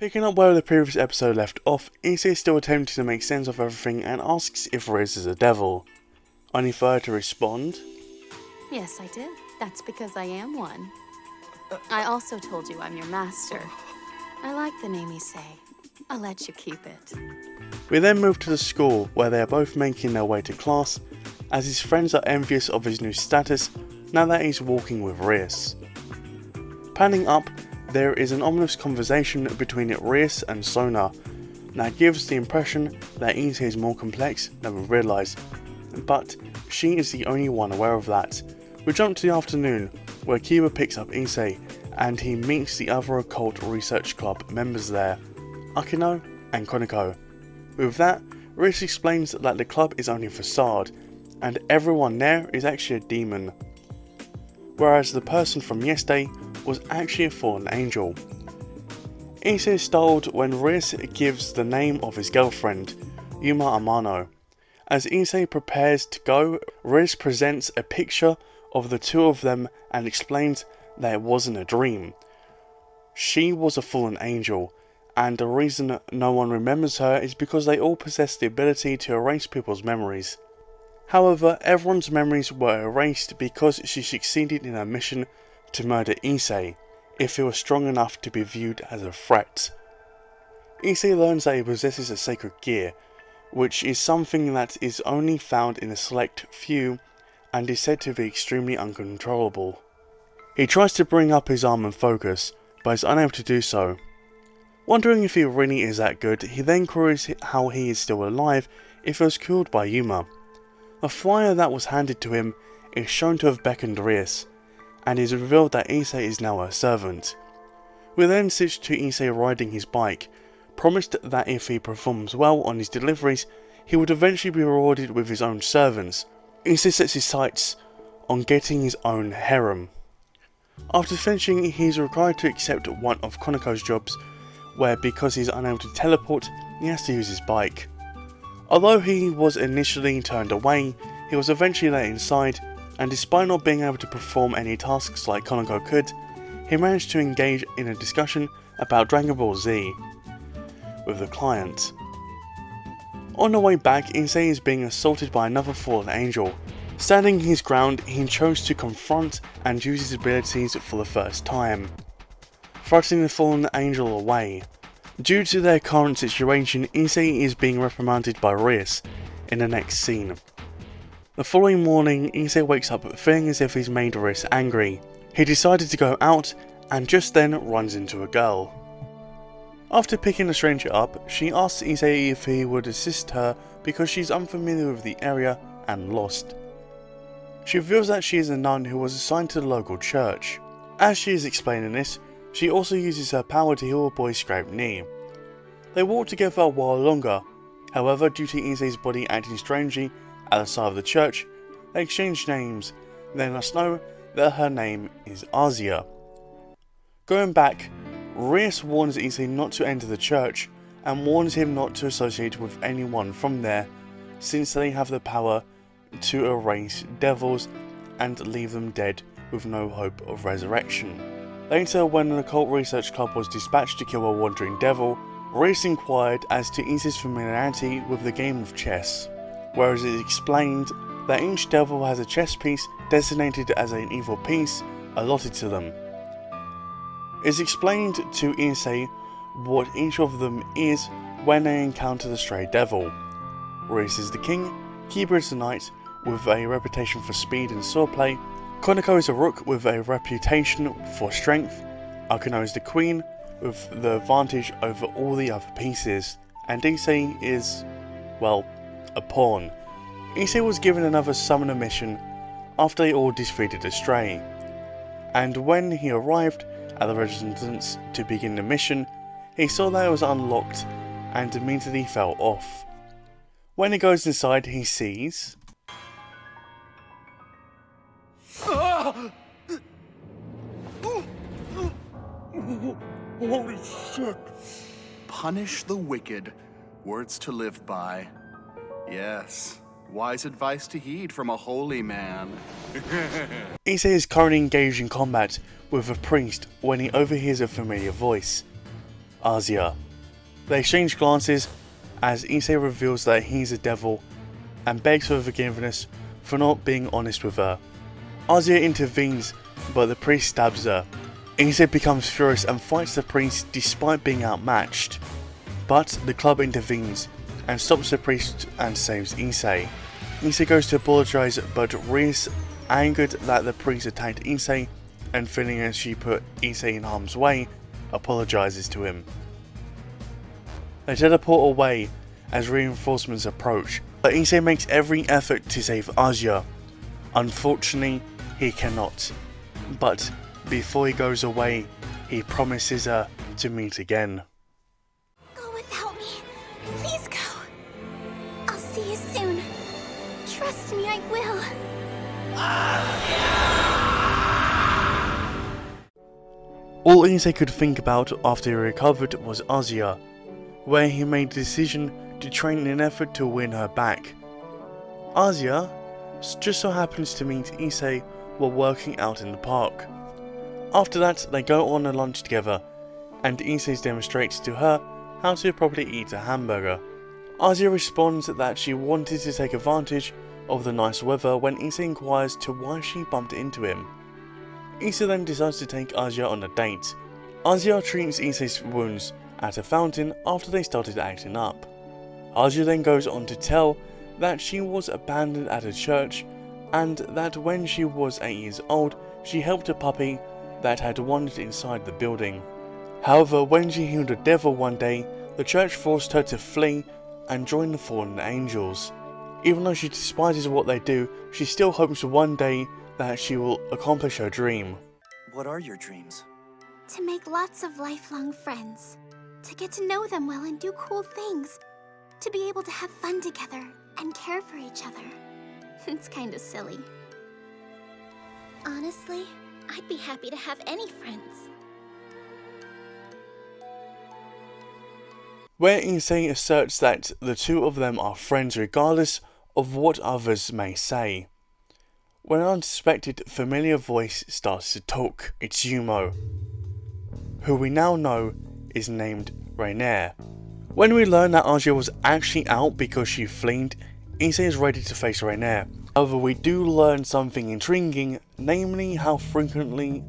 Picking up where the previous episode left off, Issei is still attempting to make sense of everything and asks if Rias is a devil, only for her to respond, Yes, I did. That's because I am one. I also told you I'm your master. I like the name Issei. I'll let you keep it. We then move to the school where they are both making their way to class, as his friends are envious of his new status now that he's walking with Rias. Panning up, there is an ominous conversation between Rias and Sona that gives the impression that Issei is more complex than we realise, but she is the only one aware of that. We jump to the afternoon where Kiba picks up Issei and he meets the other Occult Research Club members there, Akino and Koneko. With that, Rias explains that the club is only a facade and everyone there is actually a demon, whereas the person from yesterday was actually a fallen angel. Issei is startled when Rias gives the name of his girlfriend, Yuma Amano. As Issei prepares to go, Rias presents a picture of the two of them and explains that it wasn't a dream. She was a fallen angel, and the reason no one remembers her is because they all possess the ability to erase people's memories. However, everyone's memories were erased because she succeeded in her mission to murder Issei, if he was strong enough to be viewed as a threat. Issei learns that he possesses a sacred gear, which is something that is only found in a select few and is said to be extremely uncontrollable. He tries to bring up his arm and focus, but is unable to do so. Wondering if he really is that good, he then queries how he is still alive if he was killed by Yuma. A flyer that was handed to him is shown to have beckoned Rias, and it is revealed that Issei is now her servant. We then switch to Issei riding his bike, promised that if he performs well on his deliveries, he would eventually be rewarded with his own servants. Issei sets his sights on getting his own harem. After finishing, he is required to accept one of Koneko's jobs, where because he is unable to teleport, he has to use his bike. Although he was initially turned away, he was eventually let inside, and despite not being able to perform any tasks like Koneko could, he managed to engage in a discussion about Dragon Ball Z with the client. On the way back, Issei is being assaulted by another fallen angel. Standing his ground, he chose to confront and use his abilities for the first time, thrusting the fallen angel away. Due to their current situation, Issei is being reprimanded by Rias in the next scene. The following morning, Issei wakes up feeling as if he's made Rias angry. He decided to go out and just then runs into a girl. After picking the stranger up, she asks Issei if he would assist her because she's unfamiliar with the area and lost. She reveals that she is a nun who was assigned to the local church. As she is explaining this, she also uses her power to heal a boy's scraped knee. They walk together a while longer, however due to Issei's body acting strangely at the side of the church, they exchange names, letting us know that her name is Azia. Going back, Rias warns Issei not to enter the church and warns him not to associate with anyone from there since they have the power to erase devils and leave them dead with no hope of resurrection. Later, when the Occult Research Club was dispatched to kill a wandering devil, Rias inquired as to Issei's familiarity with the game of chess, whereas it explained that each devil has a chess piece designated as an evil piece allotted to them. It's explained to Issei what each of them is when they encounter the stray devil. Rias is the king, Kiba is the knight with a reputation for speed and swordplay, Koneko is a rook with a reputation for strength, Akino is the queen with the advantage over all the other pieces, and Issei is, well, a pawn. Issei was given another summoner mission after they all defeated a stray, and when he arrived at the residence to begin the mission, he saw that it was unlocked and immediately fell off. When he goes inside, he sees holy shit! Punish the wicked. Words to live by. Yes, wise advice to heed from a holy man. Issei is currently engaged in combat with a priest when he overhears a familiar voice. Issei. They exchange glances as Issei reveals that he's a devil and begs for forgiveness for not being honest with her. Issei intervenes, but the priest stabs her. Issei becomes furious and fights the priest despite being outmatched. But the club intervenes and stops the priest and saves Issei. Issei goes to apologize, but Rias, angered that the priest attacked Issei and feeling as she put Issei in harm's way, apologizes to him. They teleport away as reinforcements approach, but Issei makes every effort to save Issei. Unfortunately, he cannot. But before he goes away, he promises her to meet again. Go without me. Please go. I'll see you soon. Trust me, I will. All Issei could think about after he recovered was Issei, where he made the decision to train in an effort to win her back. Issei just so happens to meet Issei while working out in the park. After that, they go on a lunch together, and Issei demonstrates to her how to properly eat a hamburger. Issei responds that she wanted to take advantage of the nice weather when Issei inquires to why she bumped into him. Issei then decides to take Issei on a date. Issei treats Issei's wounds at a fountain after they started acting up. Issei then goes on to tell that she was abandoned at a church and that when she was 8 years old, she helped a puppy that had wandered inside the building. However, when she healed a devil one day, the church forced her to flee and join the fallen angels. Even though she despises what they do, she still hopes one day that she will accomplish her dream. What are your dreams? To make lots of lifelong friends. To get to know them well and do cool things. To be able to have fun together and care for each other. It's kinda silly. Honestly, I'd be happy to have any friends. Where Issei asserts that the two of them are friends regardless of what others may say. When an unsuspected familiar voice starts to talk, it's Hyoudou, who we now know is named 𝕋𝕤𝕤𝕒𝕤𝕒. When we learn that Issei was actually out because she fled, Issei is ready to face 𝕋𝕤𝕤𝕒. However, we do learn something intriguing, namely how frequently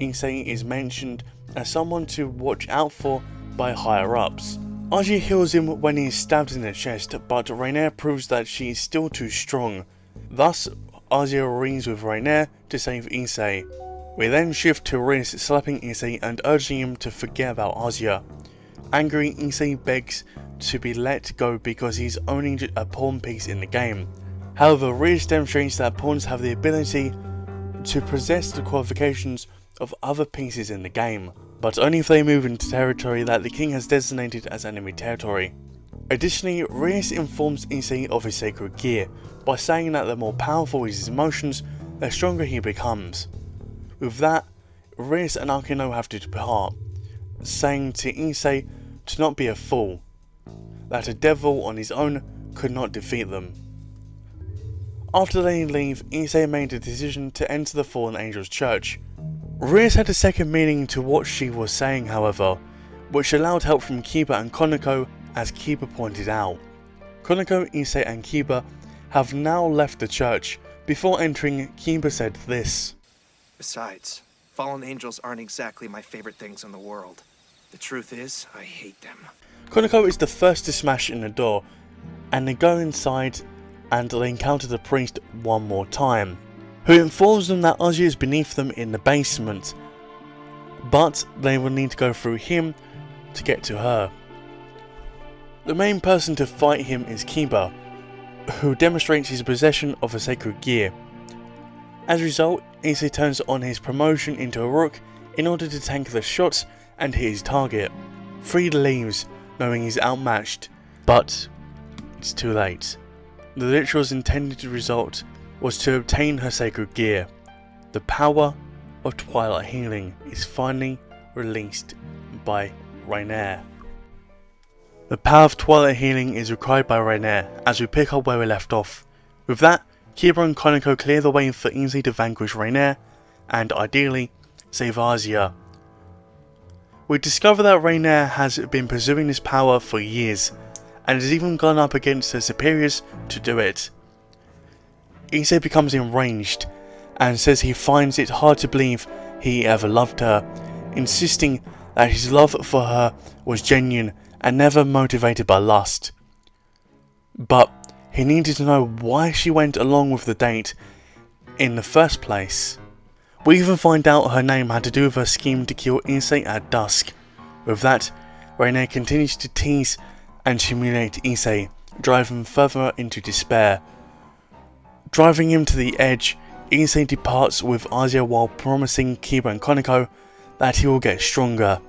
Issei is mentioned as someone to watch out for by higher ups. Issei heals him when he is stabbed in the chest, but 𝕋𝕤𝕤𝕒 proves that she is still too strong. Thus, Issei agrees with 𝕋𝕤𝕒 to save Issei. We then shift to Rias slapping Issei and urging him to forget about Issei. Angry, Issei begs to be let go because he's only a pawn piece in the game. However, Rias demonstrates that pawns have the ability to possess the qualifications of other pieces in the game, but only if they move into territory that the king has designated as enemy territory. Additionally, Rias informs Issei of his sacred gear by saying that the more powerful his emotions, the stronger he becomes. With that, Rias and Akino have to depart, saying to Issei to not be a fool, that a devil on his own could not defeat them. After they leave, Issei made the decision to enter the Fallen Angels Church. Rias had a second meaning to what she was saying, however, which allowed help from Kiba and Koneko, as Kiba pointed out. Koneko, Issei and Kiba have now left the church. Before entering, Kiba said this. Besides, fallen angels aren't exactly my favorite things in the world. The truth is, I hate them. Koneko is the first to smash in the door, and they go inside and they encounter the priest one more time, who informs them that Issei is beneath them in the basement, but they will need to go through him to get to her. The main person to fight him is Kiba, who demonstrates his possession of a sacred gear. As a result, Issei turns on his promotion into a rook in order to tank the shots and hit his target. Freed leaves, knowing he's outmatched, but it's too late. The ritual's intended result was to obtain her sacred gear. The power of Twilight Healing is finally released by 𝕋𝕤𝕒𝕒. The power of Twilight Healing is required by 𝕋𝕤𝕒𝕒 as we pick up where we left off. With that, Kiba and Koneko clear the way for Issei to vanquish 𝕋𝕤𝕒𝕒 and ideally save Issei. We discover that 𝕋𝕤𝕒 has been pursuing this power for years, and has even gone up against her superiors to do it. Issei becomes enraged and says he finds it hard to believe he ever loved her, insisting that his love for her was genuine and never motivated by lust. But he needed to know why she went along with the date in the first place. We even find out her name had to do with her scheme to kill Issei at dusk. With that, 𝕋𝕤𝕒 continues to tease and humiliate Issei, driving him further into despair. Driving him to the edge, Issei departs with Asuya while promising Kiba and Koneko that he will get stronger.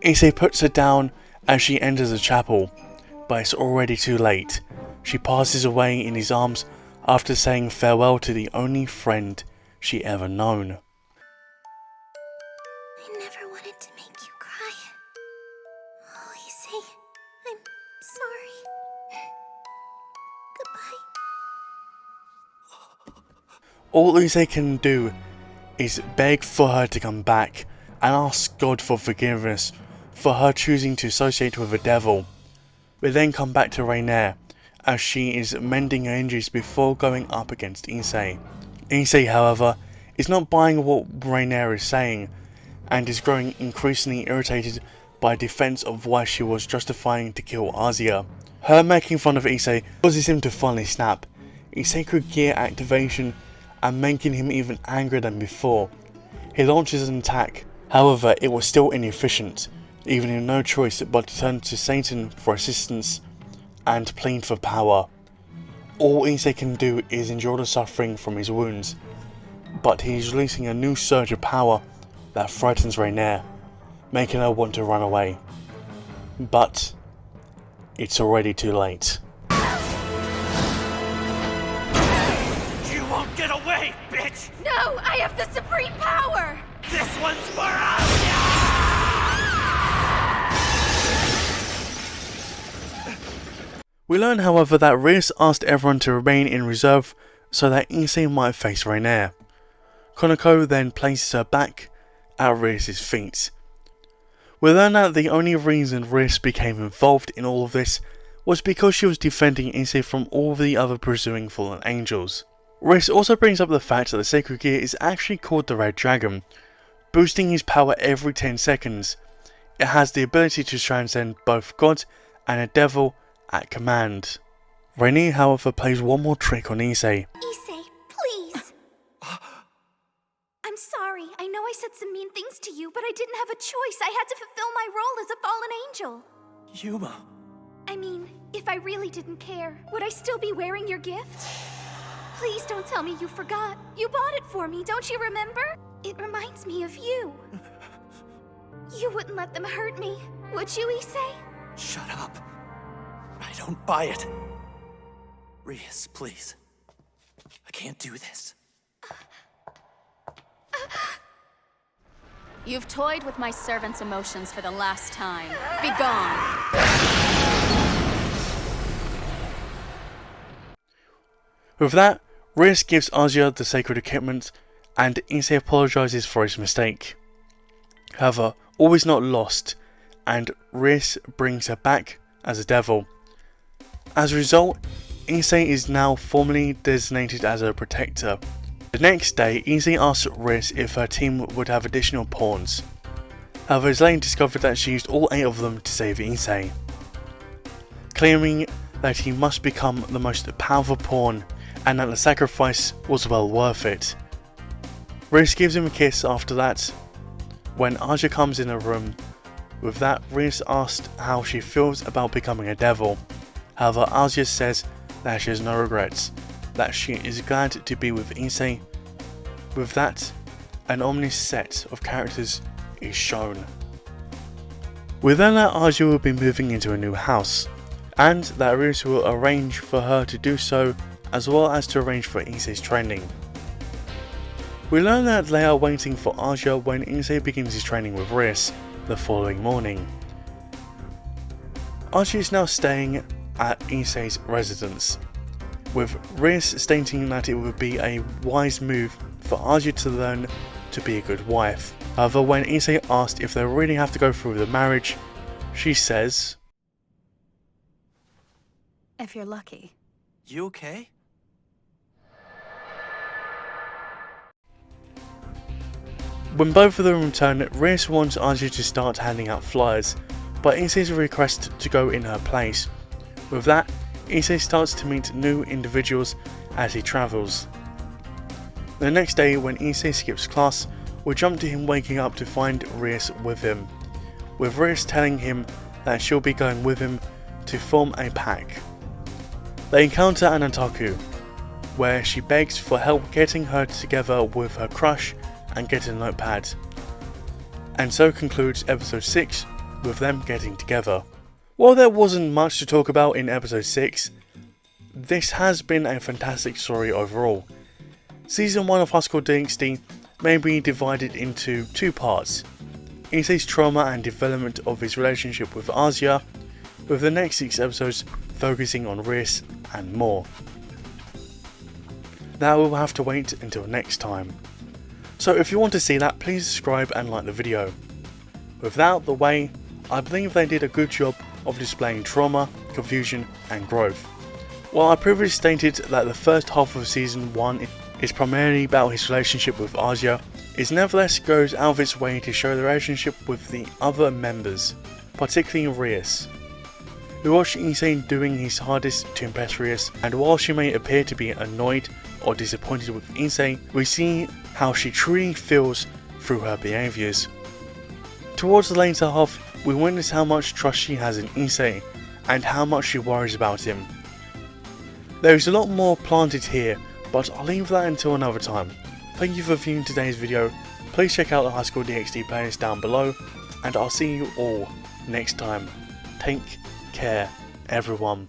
Issei puts her down as she enters the chapel, but it's already too late. She passes away in his arms after saying farewell to the only friend she ever known. I never wanted to make you cry. Oh, Issei, I'm sorry. Goodbye. All Issei can do is beg for her to come back and ask God for forgiveness for her choosing to associate with the devil. We then come back to 𝕋𝕤𝕒 as she is mending her injuries before going up against Issei. Issei, however, is not buying what 𝕋𝕤𝕒 is saying and is growing increasingly irritated by a defense of why she was justifying to kill Asuya. Her making fun of Issei causes him to finally snap, his sacred gear activation and making him even angrier than before. He launches an attack, however it was still inefficient, leaving him no choice but to turn to Satan for assistance and plead for power. All Issei can do is endure the suffering from his wounds, but he is releasing a new surge of power that frightens 𝕋𝕤𝕒, making her want to run away. But it's already too late. You won't get away, bitch! No, I have the supreme power! This one's for us! We learn, however, that Rias asked everyone to remain in reserve so that Issei might face 𝕋𝕤𝕒. Koneko then places her back at Rias' feet. We learn that the only reason Rias became involved in all of this was because she was defending Issei from all the other pursuing fallen angels. Rias also brings up the fact that the sacred gear is actually called the Red Dragon, boosting his power every 10 seconds. It has the ability to transcend both God and a devil at command. 𝕋𝕤𝕒, however, plays one more trick on Issei. Issei, please. I'm sorry. I know I said some mean things to you, but I didn't have a choice. I had to fulfill my role as a fallen angel. Yuma. I mean, if I really didn't care, would I still be wearing your gift? Please don't tell me you forgot. You bought it for me, don't you remember? It reminds me of you. You wouldn't let them hurt me, would you, Issei? Shut up. I don't buy it. Rias, please. I can't do this. You've toyed with my servant's emotions for the last time. Be gone! With that, Rias gives Asuya the sacred equipment and Issei apologizes for his mistake. However, all is not lost and Rias brings her back as a devil. As a result, Issei is now formally designated as a protector. The next day, Issei asks Rias if her team would have additional pawns. However, it's later discovered that she used all 8 of them to save Issei, claiming that he must become the most powerful pawn and that the sacrifice was well worth it. Rias gives him a kiss after that. When Asuya comes in the room, with that, Rias asked how she feels about becoming a devil. However, Asuya says that she has no regrets, that she is glad to be with Issei. With that, an ominous set of characters is shown. We learn that Asuya will be moving into a new house, and that Rias will arrange for her to do so, as well as to arrange for Issei's training. We learn that they are waiting for Asuya when Issei begins his training with Rias the following morning. Asuya is now staying at Issei's residence, with Rias stating that it would be a wise move for Asuya to learn to be a good wife. However, when Issei asked if they really have to go through the marriage, she says, If you're lucky. You okay? When both of them return, Rias wants Āzia to start handing out flyers, but Issei's request to go in her place. With that, Issei starts to meet new individuals as he travels. The next day, when Issei skips class, we jump to him waking up to find Rias with him, with Rias telling him that she'll be going with him to form a pack. They encounter an otaku, where she begs for help getting her together with her crush and get a notepad. And so concludes episode 6 with them getting together. While there wasn't much to talk about in episode 6, this has been a fantastic story overall. Season 1 of High School DxD may be divided into 2 parts: Issei's trauma and development of his relationship with Āzia, with the next 6 episodes focusing on Rias and more. Now we'll have to wait until next time. So if you want to see that, please subscribe and like the video. With that out of the way, I believe they did a good job of displaying trauma, confusion and growth. While I previously stated that the first half of season 1 is primarily about his relationship with Āzia, it nevertheless goes out of its way to show the relationship with the other members, particularly Rias. We watch Issei doing his hardest to impress Rias, and while she may appear to be annoyed or disappointed with Issei, we see how she truly feels through her behaviours. Towards the later half, we witness how much trust she has in Issei and how much she worries about him. There is a lot more planted here, but I'll leave that until another time. Thank you for viewing today's video. Please check out the High School DxD playlist down below, and I'll see you all next time. Take care, everyone.